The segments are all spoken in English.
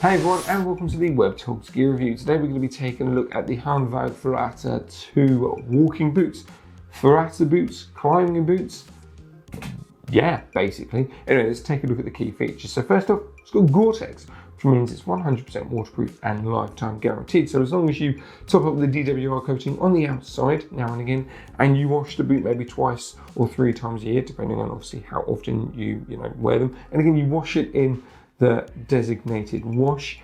Hey everyone, and welcome to the Webtogs gear review. Today we're going to be taking a look at the Hanwag Ferrata II walking boots. Ferrata boots, climbing boots, yeah, basically. Anyway, let's take a look at the key features. So first off, it's got Gore-Tex, which means it's 100% waterproof and lifetime guaranteed. So as long as you top up the DWR coating on the outside now and again, and you wash the boot maybe twice or 3 times a year, depending on obviously how often you wear them. And again, you wash it in the designated wash,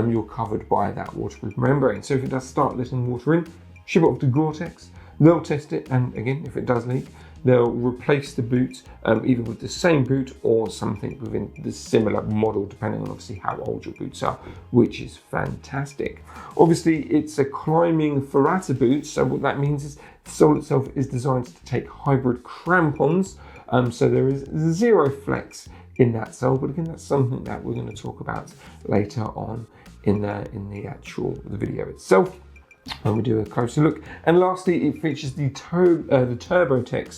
you're covered by that waterproof membrane. So if it does start letting water in, ship it off to Gore-Tex. They'll test it, and again, if it does leak, they'll replace the boot either with the same boot or something within the similar model, depending on obviously how old your boots are, which is fantastic. Obviously, it's a climbing Ferrata boot, so what that means is the sole itself is designed to take hybrid crampons, so there is zero flex in that sole, but again, that's something that we're going to talk about later on in the actual video itself when we do a closer look. And lastly, it features the TurboTech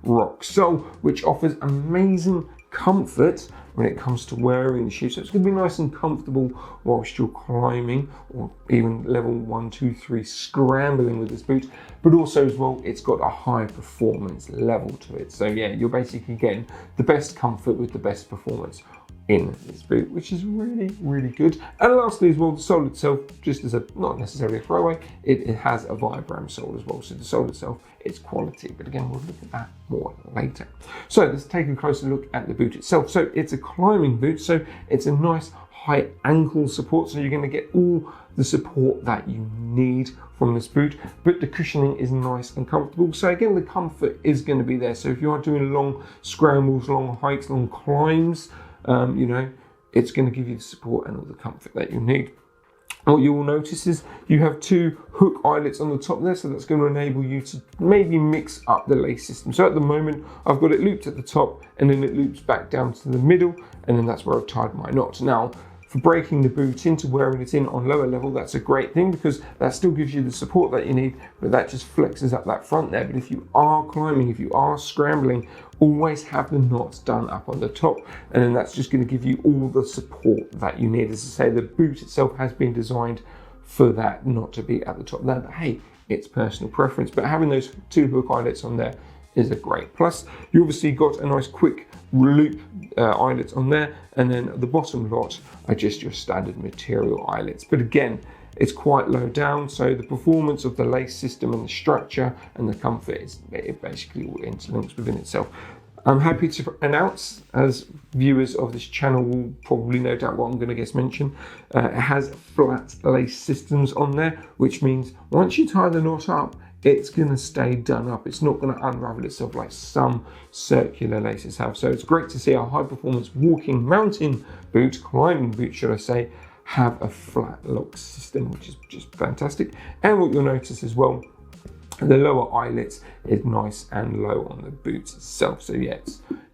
rock sole, which offers amazing comfort when it comes to wearing the shoe. So it's going to be nice and comfortable whilst you're climbing, or even level 1, 2, 3 scrambling with this boot. But also as well, it's got a high performance level to it. So yeah, you're basically getting the best comfort with the best performance in this boot, which is really, really good. And lastly as well, the sole itself, just as a, not necessarily a throwaway, it has a Vibram sole as well. So the sole itself is quality, but again, we'll look at that more later. So let's take a closer look at the boot itself. So it's a climbing boot, so it's a nice high ankle support, so you're going to get all the support that you need from this boot, but the cushioning is nice and comfortable. So again, the comfort is going to be there. So if you are doing long scrambles, long hikes, long climbs, it's going to give you the support and all the comfort that you need. What you will notice is you have 2 hook eyelets on the top there, so that's going to enable you to maybe mix up the lace system. So at the moment, I've got it looped at the top, and then it loops back down to the middle, and then that's where I've tied my knot. Now, for breaking the boot into wearing it in on lower level, that's a great thing because that still gives you the support that you need, but that just flexes up that front there. But if you are climbing, if you are scrambling, always have the knots done up on the top, and then that's just going to give you all the support that you need. As I say, the boot itself has been designed for that not to be at the top there, but hey, it's personal preference. But having those 2 hook eyelets on there is a great plus. You obviously got a nice quick loop eyelets on there, and then at the bottom lot are just your standard material eyelets. But again, it's quite low down, so the performance of the lace system and the structure and the comfort is basically all interlinks within itself. I'm happy to announce, as viewers of this channel will probably no doubt what I'm going to mention, it has flat lace systems on there, which means once you tie the knot up, it's going to stay done up. It's not going to unravel itself like some circular laces have. So it's great to see a high performance walking mountain boot, climbing boot should I say, have a flat lock system, which is just fantastic. And what you'll notice as well, the lower eyelets is nice and low on the boot itself. So yeah,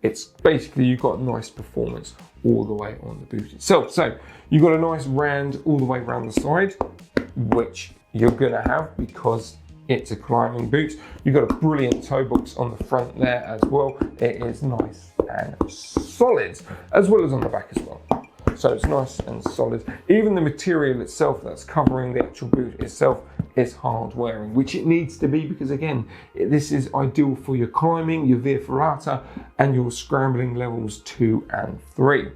it's basically, you've got nice performance all the way on the boot itself. So you've got a nice rand all the way around the side, which you're going to have because it's a climbing boot. You've got a brilliant toe box on the front there as well. It is nice and solid, as well as on the back as well. So it's nice and solid. Even the material itself that's covering the actual boot itself is hard wearing, which it needs to be, because again, this is ideal for your climbing, your Via Ferrata, and your scrambling levels 2 and 3.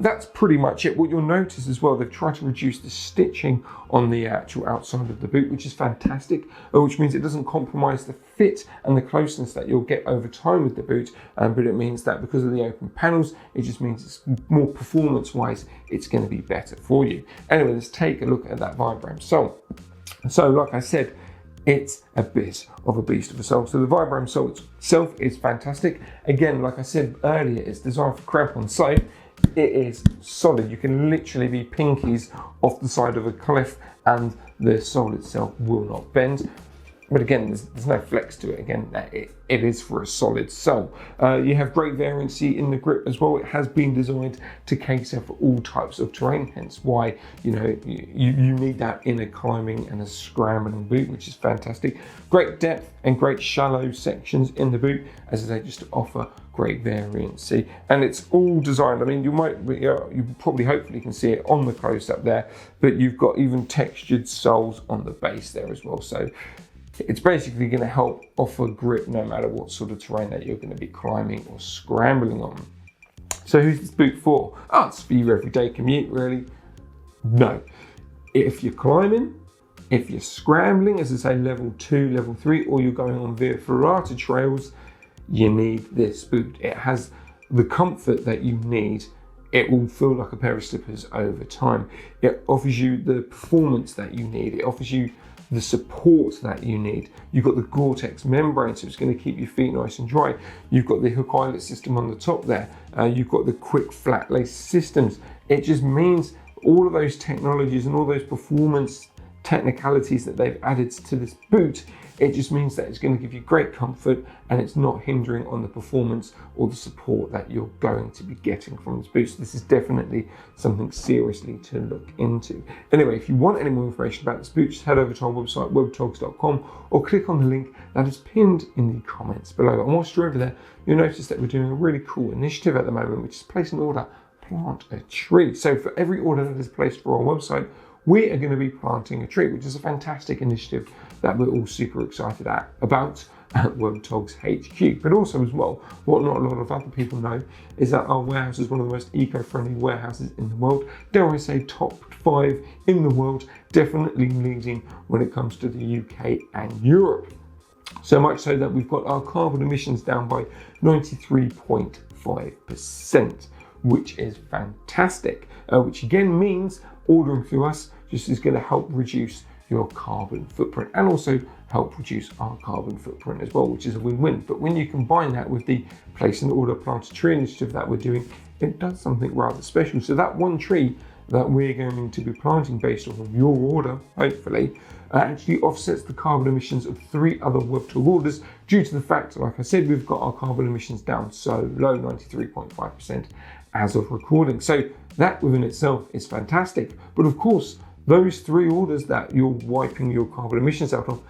That's pretty much it. What you'll notice as well, they've tried to reduce the stitching on the actual outside of the boot, which is fantastic, which means it doesn't compromise the fit and the closeness that you'll get over time with the boot, but it means that because of the open panels, it just means it's more performance-wise, it's going to be better for you. Anyway, let's take a look at that Vibram sole. So like I said, it's a bit of a beast of a sole. So the Vibram sole itself is fantastic. Again, like I said earlier, it's designed for crampon, so it is solid. You can literally be pinkies off the side of a cliff and the sole itself will not bend. But again, there's no flex to it. Again, it is for a solid sole. You have great variancy in the grip as well. It has been designed to cater for all types of terrain, hence why you need that in a climbing and a scrambling boot, which is fantastic. Great depth and great shallow sections in the boot, as I say, just to offer great variancy. And it's all designed, I mean, you probably hopefully can see it on the close up there, but you've got even textured soles on the base there as well. So it's basically going to help offer grip no matter what sort of terrain that you're going to be climbing or scrambling on. So who's this boot for? Oh, it's for your everyday commute, really. No. If you're climbing, if you're scrambling, as I say, level 2, level 3, or you're going on the Ferrata trails, you need this boot. It has the comfort that you need. It will feel like a pair of slippers over time. It offers you the performance that you need. It offers you the support that you need. You've got the Gore-Tex membrane, so it's going to keep your feet nice and dry. You've got the hook eyelet system on the top there. You've got the quick flat lace systems. It just means all of those technologies and all those performance technicalities that they've added to this boot, it just means that it's going to give you great comfort and it's not hindering on the performance or the support that you're going to be getting from this boot. So this is definitely something seriously to look into. Anyway, if you want any more information about this boot, just head over to our website, webtogs.com, or click on the link that is pinned in the comments below. And whilst you're over there, you'll notice that we're doing a really cool initiative at the moment, which is place an order, plant a tree. So for every order that is placed for our website, we are going to be planting a tree, which is a fantastic initiative that we're all super excited about at Webtogs HQ. But also as well, what not a lot of other people know is that our warehouse is one of the most eco-friendly warehouses in the world. Dare I say top 5 in the world, definitely leading when it comes to the UK and Europe. So much so that we've got our carbon emissions down by 93.5%, which is fantastic, which again means ordering through us just is going to help reduce your carbon footprint and also help reduce our carbon footprint as well, which is a win-win. But when you combine that with the place an order, plant a tree initiative that we're doing, it does something rather special. So that one tree that we're going to be planting based off of your order, hopefully, actually offsets the carbon emissions of 3 other Webtog orders due to the fact, like I said, we've got our carbon emissions down so low, 93.5% as of recording. So that within itself is fantastic. But of course, those 3 orders that you're wiping your carbon emissions out of,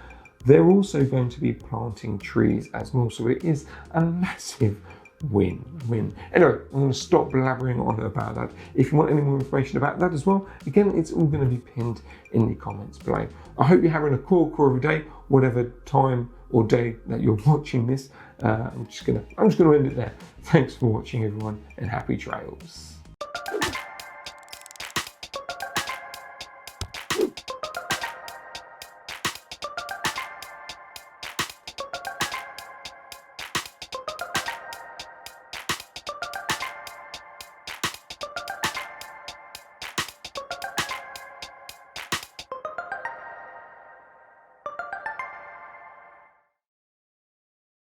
they're also going to be planting trees as well. So it is a massive win-win. Anyway, I'm going to stop blabbering on about that. If you want any more information about that as well, again, it's all going to be pinned in the comments below. I hope you're having a cool every day, whatever time or day that you're watching this. I'm just going to end it there. Thanks for watching, everyone, and happy trails.